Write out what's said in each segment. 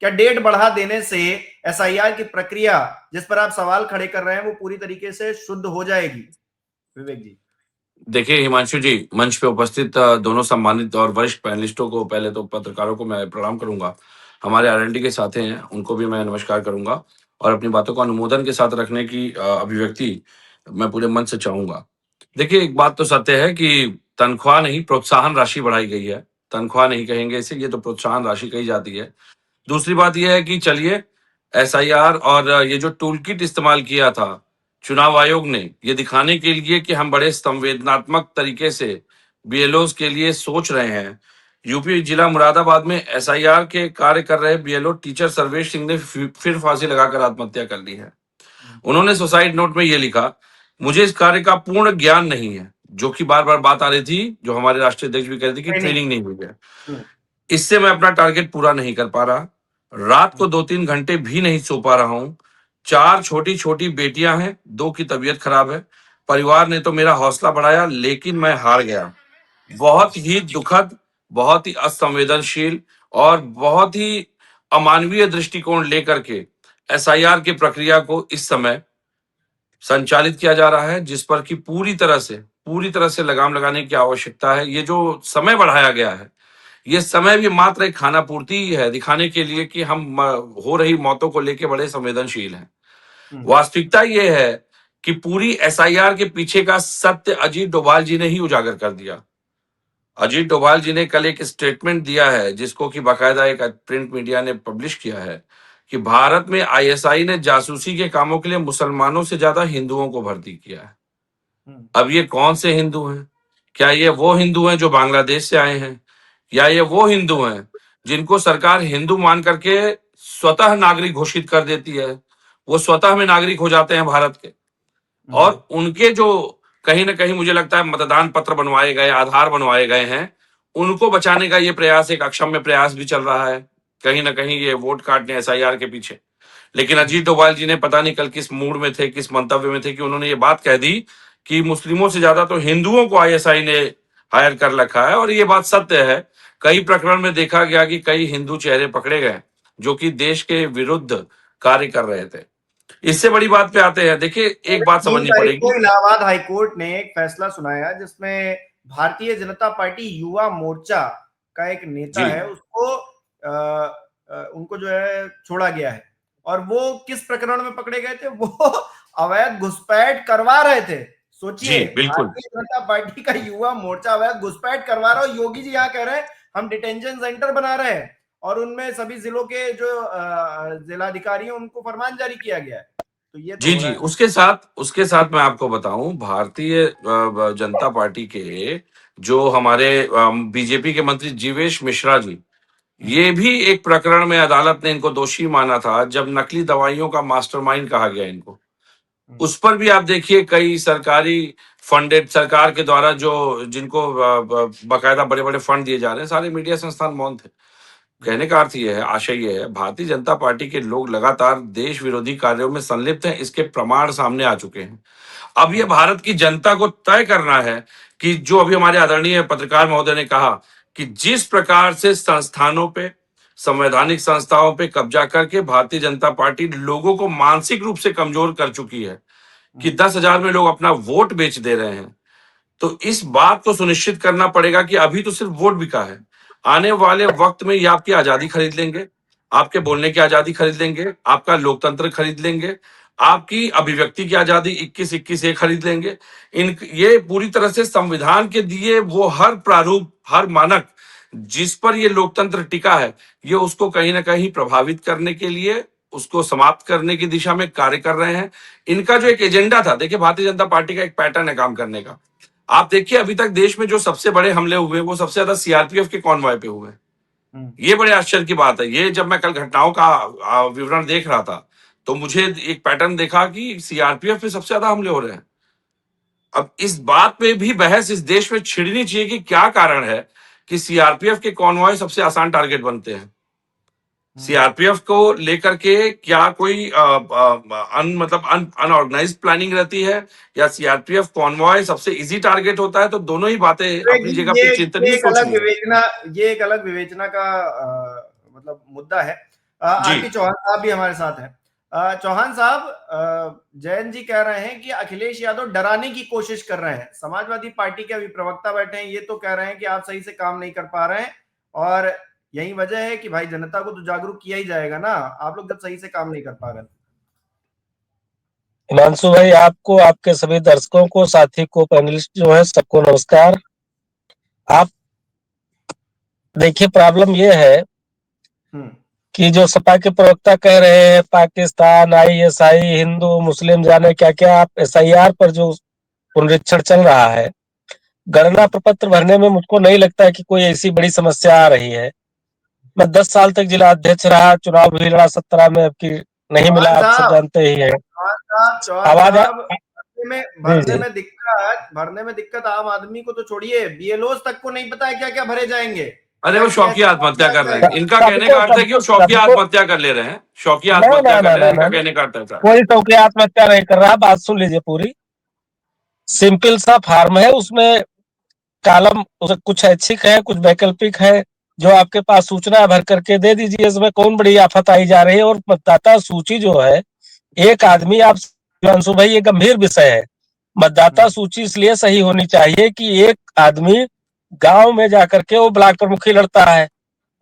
क्या डेट बढ़ा देने से एसआईआर की प्रक्रिया जिस पर आप सवाल खड़े कर रहे हैं वो पूरी तरीके से शुद्ध हो जाएगी? विवेक जी। देखिए हिमांशु जी, मंच पे उपस्थित दोनों सम्मानित और वरिष्ठ पैनलिस्टों को, पहले तो पत्रकारों को मैं प्रणाम करूंगा। हमारे आरएलडी के साथी हैं, उनको भी मैं नमस्कार करूंगा और अपनी बातों को अनुमोदन के साथ रखने की अभिव्यक्ति मैं पूरे मन से चाहूंगा। देखिए, एक बात तो सत्य है कि तनख्वाह नहीं, प्रोत्साहन राशि बढ़ाई गई है। तनख्वाह नहीं कहेंगे इसे, ये तो प्रोत्साहन राशि कही जाती है। दूसरी बात यह है कि चलिए, एसआईआर और ये जो टूल किट इस्तेमाल किया था चुनाव आयोग ने, ये दिखाने के लिए कि हम बड़े संवेदनात्मक तरीके से बीएलओ के लिए सोच रहे हैं। यूपी जिला मुरादाबाद में एसआईआर के कार्य कर रहे बीएलओ टीचर सर्वेश सिंह ने फिर फांसी लगाकर आत्महत्या कर ली है। उन्होंने सुसाइड नोट में ये लिखा, मुझे इस कार्य का पूर्ण ज्ञान नहीं है, जो कि बार बार बात आ रही थी, जो हमारे राष्ट्रीय अध्यक्ष भी कह रहे थे कि ट्रेनिंग नहीं हुई है। इससे मैं अपना टारगेट पूरा नहीं कर पा रहा। रात को 2-3 घंटे भी नहीं सो पा रहा हूं। 4 छोटी छोटी बेटियां हैं, 2 की तबीयत खराब है। परिवार ने तो मेरा हौसला बढ़ाया, लेकिन मैं हार गया। बहुत ही दुखद, बहुत ही असंवेदनशील और बहुत ही अमानवीय दृष्टिकोण लेकर के एसआईआर की प्रक्रिया को इस समय संचालित किया जा रहा है, जिस पर कि पूरी तरह से लगाम लगाने की आवश्यकता है। ये जो समय बढ़ाया गया है, ये समय भी मात्र एक खाना पूर्ति ही है, दिखाने के लिए कि हम हो रही मौतों को लेकर बड़े संवेदनशील हैं। वास्तविकता ये है कि पूरी एसआईआर के पीछे का सत्य अजीत डोभाल जी ने ही उजागर कर दिया। अजीत डोभाल जी ने कल एक स्टेटमेंट दिया है, जिसको कि बाकायदा एक प्रिंट मीडिया ने पब्लिश किया है, कि भारत में आईएसआई ने जासूसी के कामों के लिए मुसलमानों से ज्यादा हिंदुओं को भर्ती किया है। अब ये कौन से हिंदू हैं? क्या ये वो हिंदू हैं जो बांग्लादेश से आए हैं, या ये वो हिंदू हैं जिनको सरकार हिंदू मान करके स्वतः नागरिक घोषित कर देती है? वो स्वतः में नागरिक हो जाते हैं भारत के, और उनके जो कहीं ना कहीं मुझे लगता है मतदान पत्र बनवाए गए, आधार बनवाए गए हैं, उनको बचाने का ये प्रयास, एक अक्षम्य प्रयास भी चल रहा है। कहीं ना कहीं ये वोट काटने एसआईआर के पीछे। लेकिन अजीत डोभाल जी ने पता नहीं कल किस मूड में थे, किस मंतव्य में थे, कि उन्होंने ये बात कह दी कि मुस्लिमों से ज्यादा तो हिंदुओं को आईएसआई ने हायर कर रखा है। और ये बात सत्य है। कई प्रकरण में देखा गया कि कई हिंदू चेहरे पकड़े गए जो कि देश के विरुद्ध कार्य कर रहे थे। इससे बड़ी बात पे आते हैं। देखिए, एक बात समझनी पड़ेगी। इलाहाबाद हाईकोर्ट ने एक फैसला सुनाया जिसमें भारतीय जनता पार्टी युवा मोर्चा का एक नेता है, उसको उनको जो है छोड़ा गया है। और वो किस प्रकरण में पकड़े गए थे? वो अवैध घुसपैठ करवा रहे थे। सोचिए, भारतीय जनता पार्टी का युवा मोर्चा अवैध घुसपैठ करवा रहा है। योगी जी यहाँ कह रहे हैं हम डिटेंशन सेंटर बना रहे हैं, और उनमें सभी जिलों के जो जिलाधिकारी हैं उनको फरमान जारी किया गया है। तो ये तो जी, उसके साथ मैं आपको बताऊं, भारतीय जनता पार्टी के जो हमारे बीजेपी के मंत्री जीवेश मिश्रा जी, ये भी एक प्रकरण में अदालत ने इनको दोषी माना था, जब नकली दवाइयों का मास्टरमाइंड कहा गया इनको। उस पर भी आप देखिए, कई सरकारी फंडेड, सरकार के द्वारा जो जिनको बाकायदा बड़े बड़े फंड दिए जा रहे हैं, सारे मीडिया संस्थान मौन थे। कहने का अर्थ यह है, आशय यह है, भारतीय जनता पार्टी के लोग लगातार देश विरोधी कार्यों में संलिप्त हैं, इसके प्रमाण सामने आ चुके हैं। अब यह भारत की जनता को तय करना है कि जो अभी हमारे आदरणीय पत्रकार महोदय ने कहा कि जिस प्रकार से संस्थानों पे, संवैधानिक संस्थाओं पे कब्जा करके भारतीय जनता पार्टी लोगों को मानसिक रूप से कमजोर कर चुकी है, कि 10,000 में लोग अपना वोट बेच दे रहे हैं। तो इस बात को सुनिश्चित करना पड़ेगा कि अभी तो सिर्फ वोट बिका है, आने वाले वक्त में ये आपकी आजादी खरीद लेंगे, आपके बोलने की आजादी खरीद लेंगे, आपका लोकतंत्र खरीद लेंगे, आपकी अभिव्यक्ति की आजादी 21-21 ये खरीद लेंगे। ये पूरी तरह से संविधान के दिए वो हर प्रारूप, हर मानक जिस पर ये लोकतंत्र टिका है, ये उसको कहीं ना कहीं प्रभावित करने के लिए, उसको समाप्त करने की दिशा में कार्य कर रहे हैं। इनका जो एक एजेंडा था, देखिए भारतीय जनता पार्टी का एक पैटर्न है काम करने का। आप देखिए, अभी तक देश में जो सबसे बड़े हमले हुए वो सबसे ज्यादा सीआरपीएफ के कॉन्वॉय पे हुए। ये बड़े आश्चर्य की बात है। ये जब मैं कल घटनाओं का विवरण देख रहा था, तो मुझे एक पैटर्न देखा कि सीआरपीएफ पे सबसे ज्यादा हमले हो रहे हैं। अब इस बात पे भी बहस इस देश में छिड़नी चाहिए कि क्या कारण है कि सीआरपीएफ के कॉन्वॉय सबसे आसान टारगेट बनते हैं। सीआरपीएफ को लेकर के क्या कोई अनऑर्गेनाइज प्लानिंग रहती है, या सीआरपीएफ कॉन्वॉय सबसे इजी टारगेट होता है? तो दोनों ही बातें अपनी जगह पे चिंतनीय ये एक अलग विवेचना का मतलब मुद्दा है। आरपी चौहान साहब भी हमारे साथ हैं। चौहान साहब, जयंत जी कह रहे हैं कि अखिलेश यादव डराने की कोशिश कर रहे हैं। समाजवादी पार्टी के अभी प्रवक्ता बैठे हैं, ये तो कह रहे हैं कि आप सही से काम नहीं कर पा रहे हैं, और यही वजह है कि भाई जनता को तो जागरूक किया ही जाएगा ना, आप लोग जब सही से काम नहीं कर पा रहे। हिमांशु भाई, आपको, आपके सभी दर्शकों को, साथी को, पैनलिस्ट जो है, सबको नमस्कार। आप देखिए, प्रॉब्लम ये है कि जो सपा के प्रवक्ता कह रहे हैं पाकिस्तान, आईएसआई, हिंदू मुस्लिम जाने क्या क्या, आप एसआईआर पर जो पुनरीक्षण चल रहा है, गणना प्रपत्र भरने में मुझको नहीं लगता कि कोई ऐसी बड़ी समस्या आ रही है। मैं 10 साल तक जिला अध्यक्ष रहा, चुनाव भी लड़ा 17 में, अब की नहीं मिला, आप सब जानते ही है। आवाज भरने में दिक्कत आम आदमी को तो छोड़िए, बीएलओ तक को नहीं पता है क्या क्या भरे जाएंगे। अरे वो शौकिया आत्महत्या कर रहे हैं, इनका कहने का अर्थ है कि वो शौकिया आत्महत्या कर ले रहे हैं, शौकिया आत्महत्या कर ले रहे हैं, इनका कहने का अर्थ है। कोई शौकिया आत्महत्या नहीं कर रहा, बात सुन लीजिए पूरी। सिंपल सा फॉर्म है, उसमें कॉलम कुछ ऐच्छिक है, कुछ वैकल्पिक है, जो आपके पास सूचना भर करके दे दीजिए। इसमें कौन बड़ी आफत आई जा रही है। और मतदाता सूची जो है, एक आदमी, आप हिमांशु भाई, ये गंभीर विषय है। मतदाता सूची इसलिए सही होनी चाहिए कि एक आदमी गांव में जाकर के वो ब्लॉक प्रमुखी लड़ता है,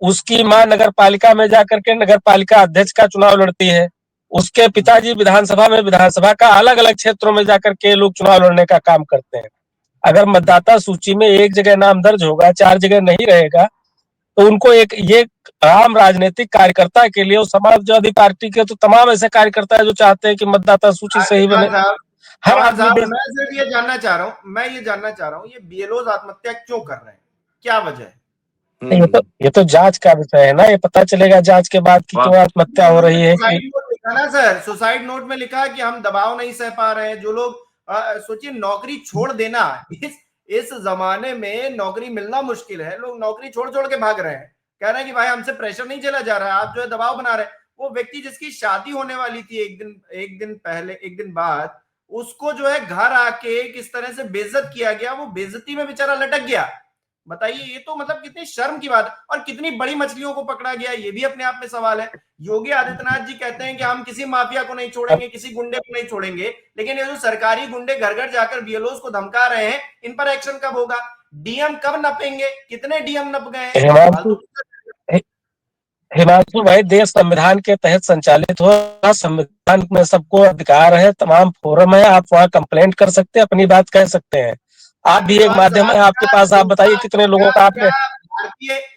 उसकी मां नगर पालिका में जाकर के नगर पालिका अध्यक्ष का चुनाव लड़ती है, उसके पिताजी विधानसभा में विधानसभा का अलग अलग क्षेत्रों में जाकर के लोग चुनाव लड़ने का काम करते हैं। अगर मतदाता सूची में एक जगह नाम दर्ज होगा, 4 जगह नहीं रहेगा, तो उनको ये आम राजनीतिक कार्यकर्ता के लिए, समाजवादी पार्टी के तो तमाम ऐसे कार्यकर्ता है जो चाहते हैं कि मतदाता सूची सही बने। हर आदमी, मैं सिर्फ ये जानना चाह रहा हूँ, ये बीएलओ आत्महत्या क्यों कर रहे हैं, क्या वजह है? ये तो जांच का विषय है ना, ये पता चलेगा जांच के बाद कि क्यों आत्महत्या हो रही है। ना सर, सुसाइड नोट में लिखा है कि हम दबाव नहीं सह पा रहे हैं। जो लोग सोचिए, नौकरी छोड़ देना, इस जमाने में नौकरी मिलना मुश्किल है, लोग नौकरी छोड़ छोड़ के भाग रहे हैं, कह रहे हैं कि भाई हमसे प्रेशर नहीं चला जा रहा है, आप जो है दबाव बना रहे हैं। वो व्यक्ति जिसकी शादी होने वाली थी एक दिन बाद, उसको जो है घर आके किस तरह से बेइज्जत किया गया, वो बेइज्जती में बेचारा लटक गया। बताइए, ये तो मतलब कितनी शर्म की बात है। और कितनी बड़ी मछलियों को पकड़ा गया, ये भी अपने आप में सवाल है। योगी आदित्यनाथ जी कहते हैं कि हम किसी माफिया को नहीं छोड़ेंगे, किसी गुंडे को नहीं छोड़ेंगे, लेकिन ये जो सरकारी गुंडे घर घर जाकर बीएलओ को धमका रहे हैं, इन पर एक्शन कब होगा? डीएम कब नपेंगे? कितने डीएम नप गए हैं? हिमांशु भाई, देश संविधान के तहत संचालित हो, संविधान में सबको अधिकार है, तमाम फोरम है, आप वहाँ कंप्लेंट कर सकते हैं, अपनी बात कह सकते हैं। आप भी एक माध्यम है आपके पास, आप बताइए कितने लोगों का आपने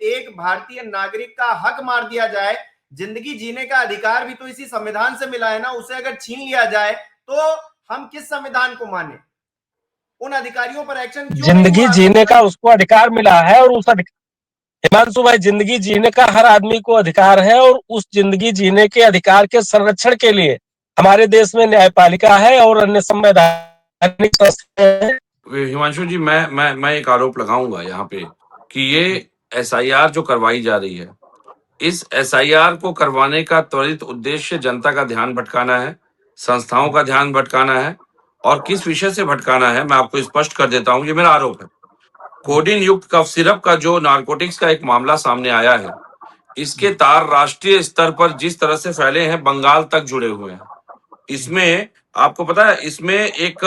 एक भारतीय नागरिक का हक मार दिया जाए, जिंदगी जीने का अधिकार भी तो इसी संविधान से मिला है ना, उसे अगर छीन लिया जाए तो हम किस संविधान को माने? उन अधिकारियों पर एक्शन क्यों? जिंदगी जीने का उसको अधिकार मिला है, और उस हिमांशु भाई, जिंदगी जीने का हर आदमी को अधिकार है, और उस जिंदगी जीने के अधिकार के संरक्षण के लिए हमारे देश में न्यायपालिका है और अन्य संवैधानिक संस्थाएं। हिमांशु जी, मैं एक आरोप लगाऊंगा यहाँ पे कि ये एसआईआर जो करवाई जा रही है, इस एसआईआर को करवाने का त्वरित उद्देश्य जनता का ध्यान भटकाना है, संस्थाओं का ध्यान भटकाना है। और किस विषय से भटकाना है मैं आपको स्पष्ट कर देता हूं, ये मेरा आरोप है। कोडीन युक्त कफ सिरप का जो नारकोटिक्स का एक मामला सामने आया है, इसके तार राष्ट्रीय स्तर पर जिस तरह से फैले हैं, बंगाल तक जुड़े हुए हैं। इसमें आपको पता है, इसमें एक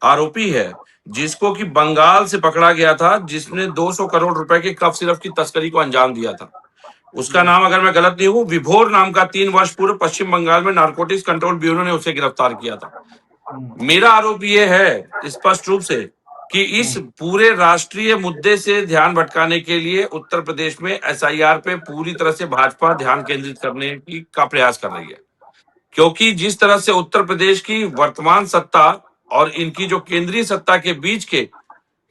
आरोपी है जिसको कि बंगाल से पकड़ा गया था, जिसने 200 करोड़ रुपए के कफ सिरप की तस्करी को अंजाम दिया था। उसका नाम, अगर मैं गलत नहीं हूं, विभोर नाम का 3 वर्ष पूर्व पश्चिम बंगाल में नारकोटिक्स कंट्रोल ब्यूरो ने उसे गिरफ्तार किया था। मेरा आरोप यह है स्पष्ट रूप से कि इस पूरे राष्ट्रीय मुद्दे से ध्यान भटकाने के लिए उत्तर प्रदेश में एसआईआर पे पूरी तरह से भाजपा ध्यान केंद्रित करने का प्रयास कर रही है। क्योंकि जिस तरह से उत्तर प्रदेश की वर्तमान सत्ता और इनकी जो केंद्रीय सत्ता के बीच के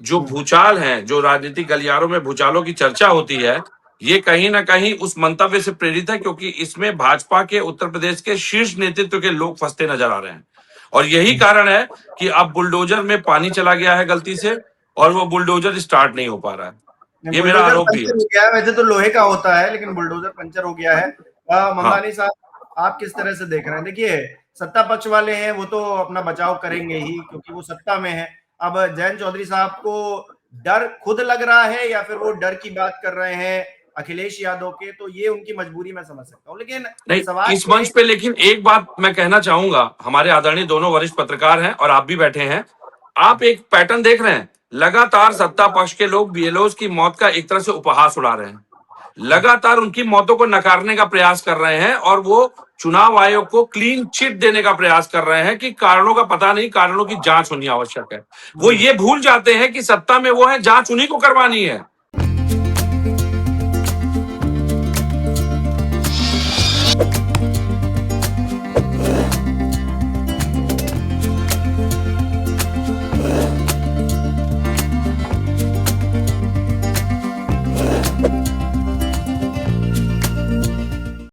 जो भूचाल हैं, जो राजनीतिक गलियारों में भूचालों की चर्चा होती है, ये कहीं ना कहीं उस मंतव्य से प्रेरित है, क्योंकि इसमें भाजपा के उत्तर प्रदेश के शीर्ष नेतृत्व के लोग फंसते नजर आ रहे हैं। और यही कारण है कि अब बुलडोजर में पानी चला गया है गलती से, और वो बुलडोजर स्टार्ट नहीं हो पा रहा है। ये मेरा आरोप भी है। वैसे तो लोहे का होता है, लेकिन बुलडोजर पंचर हो गया है। ममतानी साहब, आप किस तरह से देख रहे हैं? देखिए, सत्ता पक्ष वाले हैं, वो तो अपना बचाव करेंगे ही, क्योंकि वो सत्ता में है। अब जयंत चौधरी साहब को डर खुद लग रहा है, या फिर वो डर की बात कर रहे हैं अखिलेश यादव के, तो ये उनकी मजबूरी मैं समझ सकता हूँ। लेकिन नहीं, सवाल इस मंच पे लेकिन एक बात मैं कहना चाहूंगा, हमारे आदरणीय दोनों वरिष्ठ पत्रकार हैं और आप भी बैठे हैं, आप एक पैटर्न देख रहे हैं, लगातार सत्ता पक्ष के लोग बीएलओज की मौत का एक तरह से उपहास उड़ा रहे हैं, लगातार उनकी मौतों को नकारने का प्रयास कर रहे हैं और वो चुनाव आयोग को क्लीन चिट देने का प्रयास कर रहे हैं कि कारणों का पता नहीं, कारणों की जांच होनी आवश्यक है। वो ये भूल जाते हैं कि सत्ता में वो है, जांच उन्हीं को करवानी है।